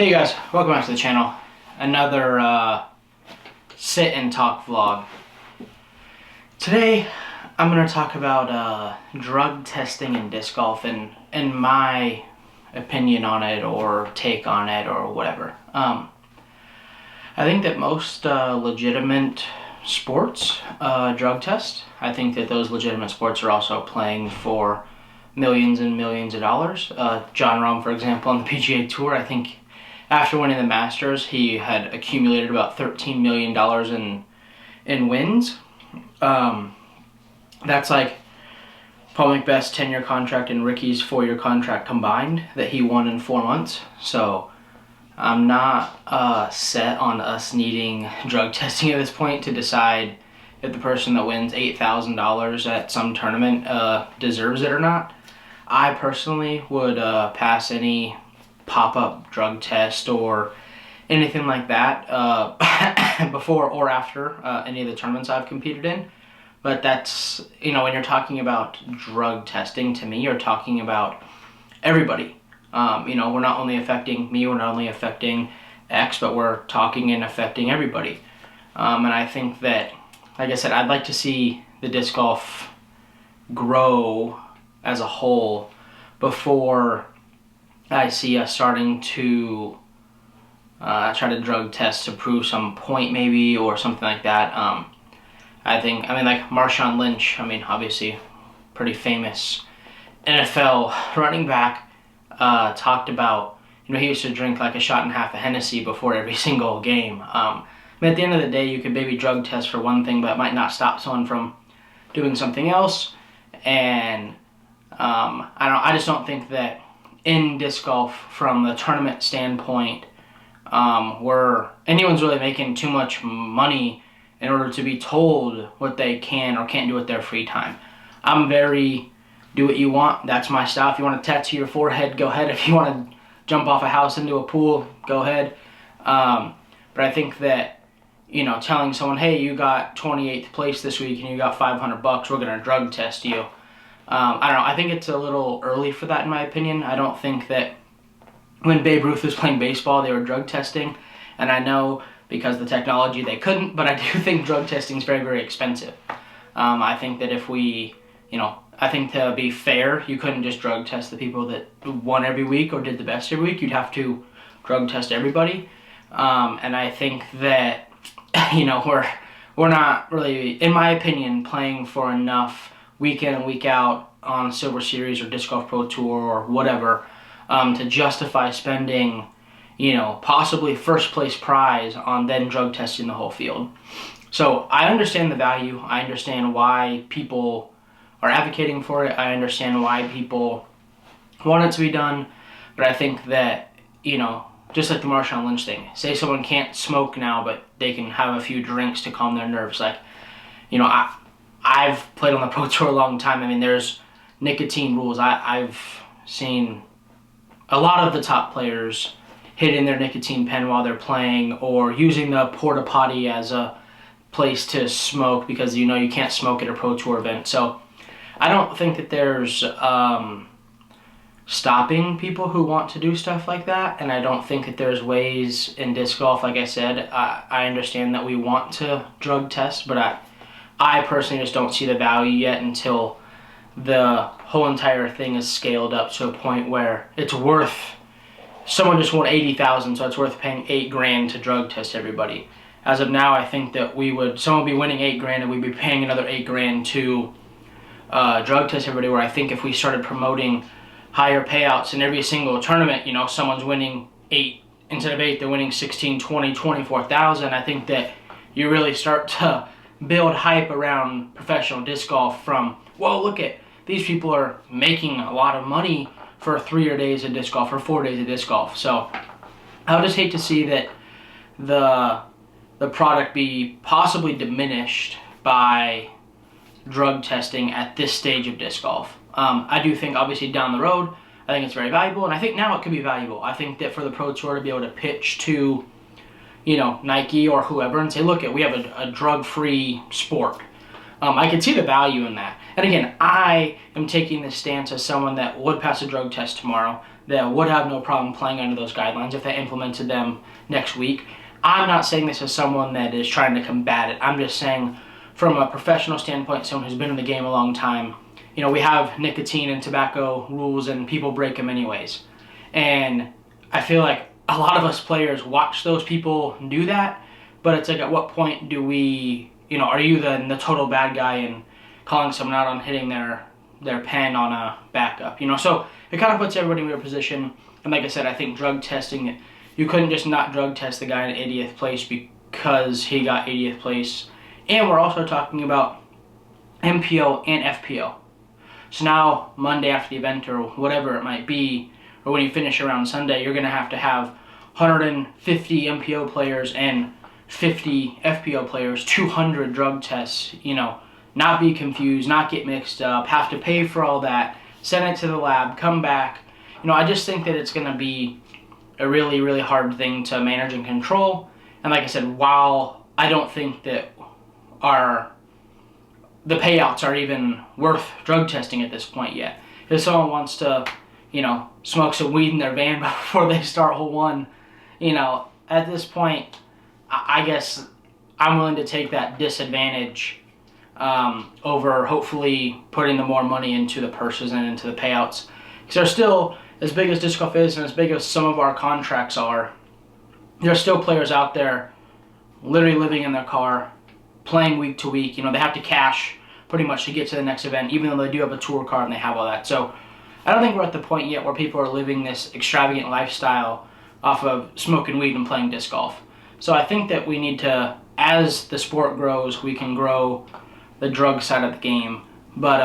Hey guys, welcome back to the channel. Another sit and talk vlog. Today I'm going to talk about drug testing in disc golf and my opinion on it or take on it or whatever. I think that most legitimate sports drug test. I think that those legitimate sports are also playing for millions and millions of dollars. Jon Rahm, for example, on the PGA Tour, I think after winning the Masters, he had accumulated about $13 million in wins. That's like Paul McBeth's 10-year contract and Ricky's 4-year contract combined that he won in 4 months. So I'm not set on us needing drug testing at this point to decide if the person that wins $8,000 at some tournament deserves it or not. I personally would pass any pop-up drug test or anything like that before or after any of the tournaments I've competed in. But that's, when you're talking about drug testing, to me, you're talking about everybody. We're not only affecting me, we're not only affecting X, but we're talking and affecting everybody. And I think that, like I said, I'd like to see the disc golf grow as a whole before I see us starting to try to drug test to prove some point maybe or something like that. Like Marshawn Lynch, obviously pretty famous NFL running back, talked about, he used to drink like a shot and a half of Hennessy before every single game. At the end of the day, you could maybe drug test for one thing, but it might not stop someone from doing something else. And I just don't think that in disc golf, from the tournament standpoint, where anyone's really making too much money in order to be told what they can or can't do with their free time. I'm very do what you want. That's my style. If you want to tattoo your forehead, go ahead. If you want to jump off a house into a pool, go ahead. But I think that, telling someone, hey, you got 28th place this week and you got $500, we're going to drug test you. I don't know. I think it's a little early for that, in my opinion. I don't think that when Babe Ruth was playing baseball, they were drug testing. And I know because of the technology they couldn't, but I do think drug testing is very, very expensive. I think that if we, I think to be fair, you couldn't just drug test the people that won every week or did the best every week. You'd have to drug test everybody. And I think that, we're not really, in my opinion, playing for enough week in and week out on Silver Series or Disc Golf Pro Tour or whatever to justify spending, possibly first place prize on then drug testing the whole field. So I understand the value. I understand why people are advocating for it. I understand why people want it to be done. But I think that, just like the Marshawn Lynch thing, say someone can't smoke now, but they can have a few drinks to calm their nerves. Like, I've played on the Pro Tour a long time. There's nicotine rules. I've seen a lot of the top players hitting their nicotine pen while they're playing or using the porta potty as a place to smoke because, you can't smoke at a Pro Tour event. So I don't think that there's stopping people who want to do stuff like that. And I don't think that there's ways in disc golf, like I said, I understand that we want to drug test, but I personally just don't see the value yet until the whole entire thing is scaled up to a point where it's worth, someone just won $80,000, so it's worth paying $8,000 to drug test everybody. As of now, I think that someone would be winning $8,000 and we'd be paying another $8,000 to drug test everybody, where I think if we started promoting higher payouts in every single tournament, someone's winning 8, instead of 8, they're winning 16, 20, 24,000, I think that you really start to build hype around professional disc golf from, whoa, look at, these people are making a lot of money for 3 days of disc golf or 4 days of disc golf. So I would just hate to see that the product be possibly diminished by drug testing at this stage of disc golf. I do think, obviously, down the road, I think it's very valuable, and I think now it could be valuable. I think that for the Pro Tour to be able to pitch to, Nike or whoever and say, look, we have a drug-free sport. I can see the value in that. And again, I am taking this stance as someone that would pass a drug test tomorrow, that would have no problem playing under those guidelines if they implemented them next week. I'm not saying this as someone that is trying to combat it. I'm just saying from a professional standpoint, someone who's been in the game a long time, we have nicotine and tobacco rules and people break them anyways. And I feel like a lot of us players watch those people do that, but it's like, at what point do we, are you the total bad guy and calling someone out on hitting their pen on a backup? So it kind of puts everybody in their position. And like I said, I think drug testing, you couldn't just not drug test the guy in 80th place because he got 80th place. And we're also talking about MPO and FPO. So now, Monday after the event or whatever it might be, or when you finish around Sunday, you're going to have 150 MPO players and 50 FPO players, 200 drug tests, not be confused, not get mixed up, have to pay for all that, send it to the lab, come back. I just think that it's going to be a really, really hard thing to manage and control. And like I said, while I don't think that the payouts are even worth drug testing at this point yet. If someone wants to, smoke some weed in their van before they start hole one, at this point, I guess I'm willing to take that disadvantage over hopefully putting the more money into the purses and into the payouts. Because they're still, as big as disc golf is and as big as some of our contracts are, there are still players out there literally living in their car, playing week to week. They have to cash pretty much to get to the next event, even though they do have a tour card and they have all that. So I don't think we're at the point yet where people are living this extravagant lifestyle off of smoking weed and playing disc golf. So I think that we need to, as the sport grows, we can grow the drug side of the game. But,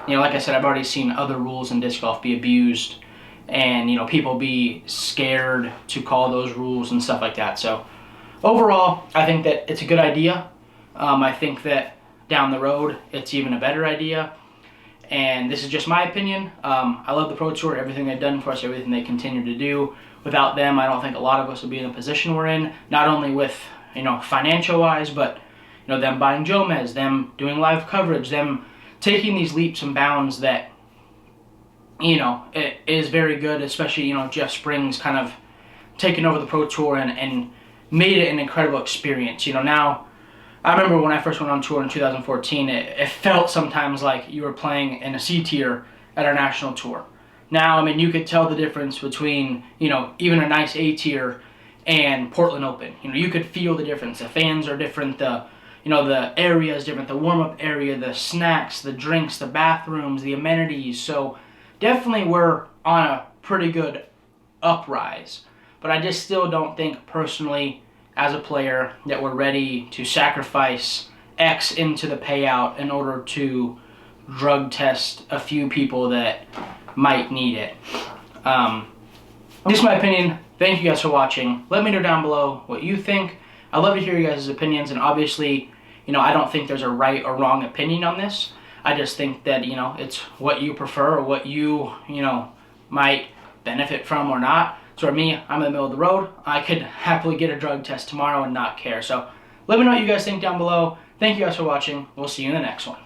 like I said, I've already seen other rules in disc golf be abused and, people be scared to call those rules and stuff like that. So overall, I think that it's a good idea. I think that down the road, it's even a better idea. And this is just my opinion. I love the Pro Tour, everything they've done for us, everything they continue to do. Without them, I don't think a lot of us would be in the position we're in, not only with, financial-wise, but, them buying Jomez, them doing live coverage, them taking these leaps and bounds that, it is very good, especially, Jeff Springs kind of taking over the Pro Tour and made it an incredible experience. Now, I remember when I first went on tour in 2014, it felt sometimes like you were playing in a C tier at our national tour. Now, you could tell the difference between, even a nice A tier and Portland Open. You could feel the difference. The fans are different, the area is different, the warm-up area, the snacks, the drinks, the bathrooms, the amenities. So definitely we're on a pretty good uprise. But I just still don't think personally, as a player, that we're ready to sacrifice X into the payout in order to drug test a few people that might need it. This is my opinion. Thank you guys for watching. Let me know down below what you think. I'd love to hear you guys' opinions, and obviously, I don't think there's a right or wrong opinion on this. I just think that, it's what you prefer or what you, might benefit from or not. So for me, I'm in the middle of the road. I could happily get a drug test tomorrow and not care. So let me know what you guys think down below. Thank you guys for watching. We'll see you in the next one.